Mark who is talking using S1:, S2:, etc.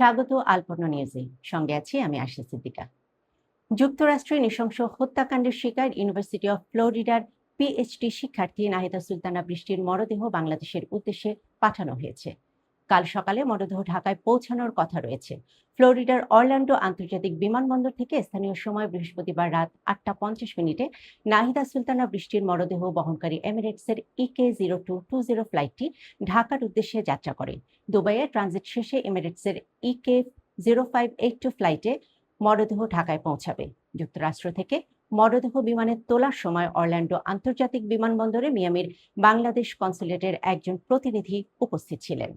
S1: স্বাগত আলপনা নিউজে। সঙ্গে আছি আমি আশা সিদ্দিকা। যুক্তরাষ্ট্রে নৃশংস হত্যাকাণ্ডের শিকার ইউনিভার্সিটি অফ ফ্লোরিডার পিএইচডি শিক্ষার্থী নাহিদা সুলতানা বৃষ্টির মরদেহ বাংলাদেশের উদ্দেশ্যে পাঠানো হয়েছে। কাল সকালে মরদেহ ঢাকায় পৌঁছানোর কথা রয়েছে। ফ্লোরিডার অরল্যান্ডো আন্তর্জাতিক বিমানবন্দর থেকে স্থানীয় সময় বৃহস্পতিবার রাত 8টা 50 মিনিটে নাহিদা সুলতানা বৃষ্টির মরদেহ বহনকারী এমিরেটসের EK-0220 ফ্লাইটটি ঢাকার উদ্দেশ্যে যাত্রা করে। দুবাইয়ে ট্রানজিট শেষে এমিরেটসের EK-0582 ফ্লাইটে মরদেহ ঢাকায় পৌঁছাবে। যুক্তরাষ্ট্র থেকে মরদেহ বিমানে তোলার সময় অরল্যান্ডো আন্তর্জাতিক বিমানবন্দরে মিয়ামির বাংলাদেশ কনসুলেটের একজন প্রতিনিধি উপস্থিত ছিলেন।